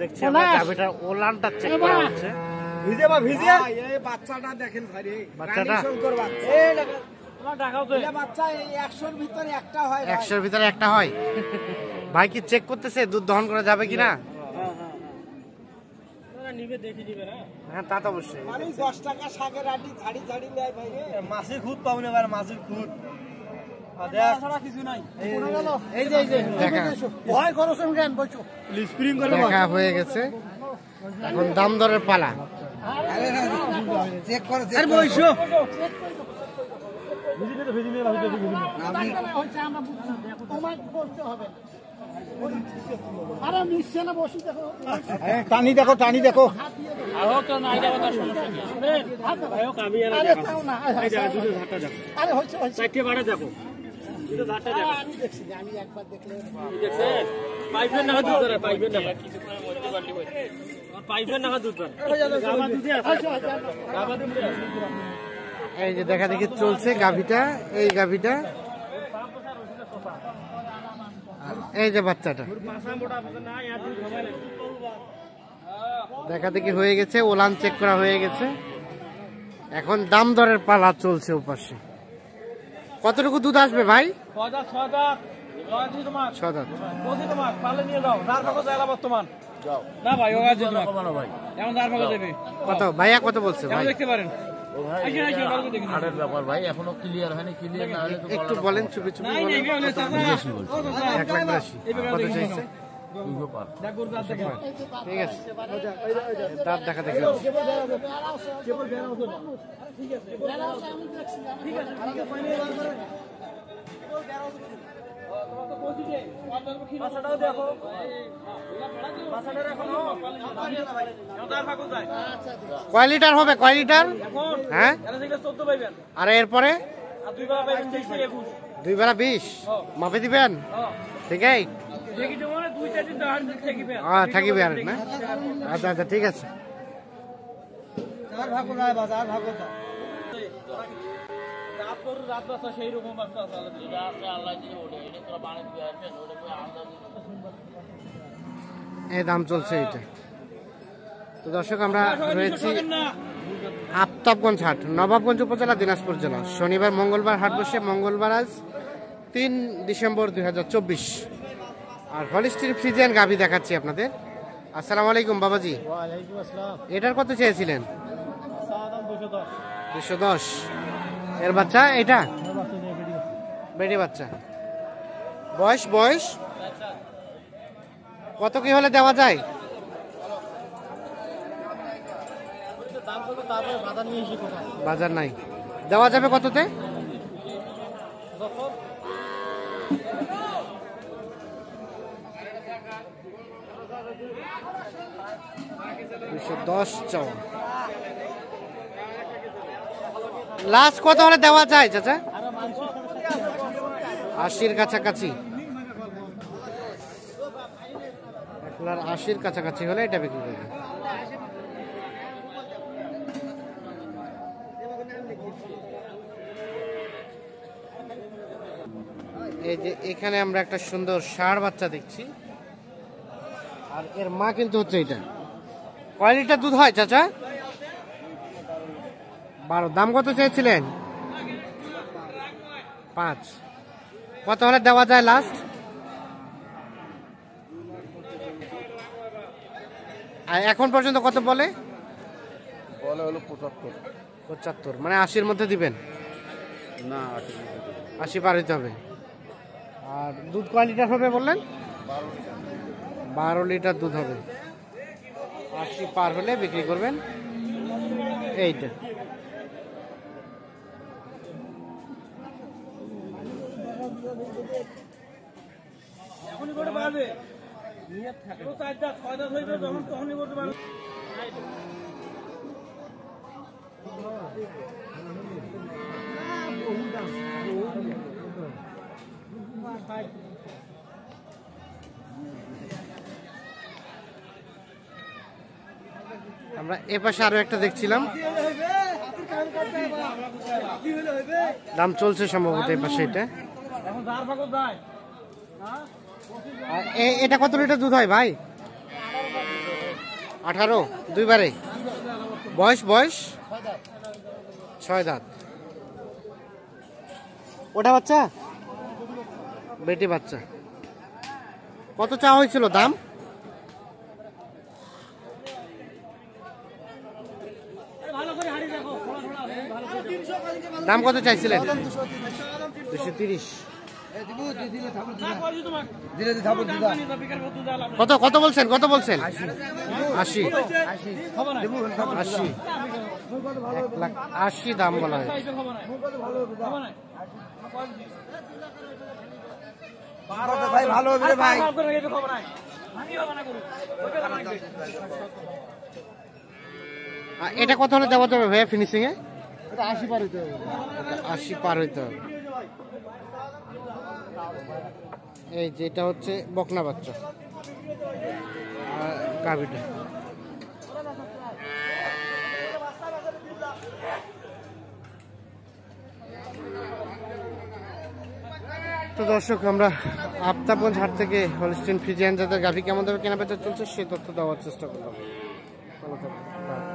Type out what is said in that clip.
দেখছি গাভীটার ওলানটা চেক করা হচ্ছে। বাচ্চাটা দেখেন ভাই, বাচ্চাটা 100-র ভিতরে একটা হয়। 100-র ভিতরে একটা হয়। ভাই কি চেক করতেছে দুধ দহন করা যাবে কিনা? হ্যাঁ, তা তো অবশ্যই। 10 টাকা শাকের আটি ঝাড়ি নেয় ভাই। মাছের খুদ পাবো না, মাছের খুদ কিছু নাই। দেখা হয়ে গেছে, এখন দাম দরের পালা। চেক করো, টানি দেখো, টানি দেখো। এই যে দেখা দেখি চলছে গাভীটা, এই গাভীটা, এই যে বাচ্চাটা দেখা দেখি হয়ে গেছে, ওলান চেক করা হয়ে গেছে। এখন দাম দরের পালা চলছে ওপাশে। কতটুকু দুধ আসবে ভাই? 6 দাঁত। কত ভাইয়া, কত বলছে ভাই? হাটের ব্যাপার ভাই, এখনো ক্লিয়ার হয়নি। ক্লিয়ার না হলে একটু বলেন, চুপি চুপি বলেন। 1,82,000 কত চাইছে? ঠিক আছে, দাঁত দেখা দেখে কয় লিটার হবে? কয় লিটার? হ্যাঁ, আর এরপরে 2 বেলা 20 মাপে দিবেন? ঠিক আছে, থাকিবে আর না? আচ্ছা আচ্ছা, ঠিক আছে। এই দাম চলছে এটা। তো দর্শক, আমরা রয়েছি আফতাবগঞ্জ হাট, নবাবগঞ্জ উপজেলা, দিনাজপুর জেলা। শনিবার মঙ্গলবার হাট বসে। মঙ্গলবার আজ 3 ডিসেম্বর 2024। আর হলিস্টিন ফ্রিজিয়ান গাভী দেখাচ্ছি আপনাদের। আসসালামু আলাইকুম বাবাজি। এটার কত চেয়েছিলেন? 210। এর বাচ্চা এটা? বেটি বাচ্চা। বয়স কত কি হলে দেওয়া যায়? বাজার নাই, দেওয়া যাবে কততে? 210 চাও। লাস্ট কত হলে দেওয়া যায় চাচা? 80-র কাছাকাছি। 1,80,000 কাছাকাছি হলে এটা বিক্রি করবে। এই যে এখানে আমরা একটা সুন্দর ষাঁড় বাচ্চা দেখছি, আর এর মা কিন্তু হচ্ছে এটা। কয় লিটার দুধ হয় চাচা? 12। দাম কত চেয়েছিলেন? 5। কত হলে দেওয়া যায় লাস্ট? আর এখন পর্যন্ত কত বলে? হলো 75। মানে 80-র মধ্যে দিবেন না? 80 পার হইতে হবে। আর দুধ কয় লিটার হবে বললেন? 12 লিটার দুধ হবে। 80 পার হলে বিক্রি করবেন। এইটা আমরা এপাশে আরো একটা দেখছিলাম, দাম চলছে সম্ভবত এপাশে। এটা আর এটা কত লিটার দুধ হয় ভাই? 18 দুইবারে। বয়স 6 দাঁত। ওটা বাচ্চা? বেটি বাচ্চা। কত চা হয়েছিল দাম? দাম কত চাইছিলেন? 230। কত কত বলছেন? 80। 1,80,000 দাম বলা হয়। ভাই ভালো হবে ভাই। এটা কত হলে দেওয়া যাবে ভাইয়া ফিনিশিং এ? 80 পার হইতে হবে। 80 পার হইতে হবে। এই যেটা হচ্ছে বকনা বাচ্চা গাভীটা। তো দর্শক, আমরা আফতাবগঞ্জ হাট থেকে হলস্টিন ফ্রিজিয়ান জাতের গাভী কেমন দামে কেনা বেচা চলছে সেই তথ্য দেওয়ার চেষ্টা করলাম। ভালো থাকবেন।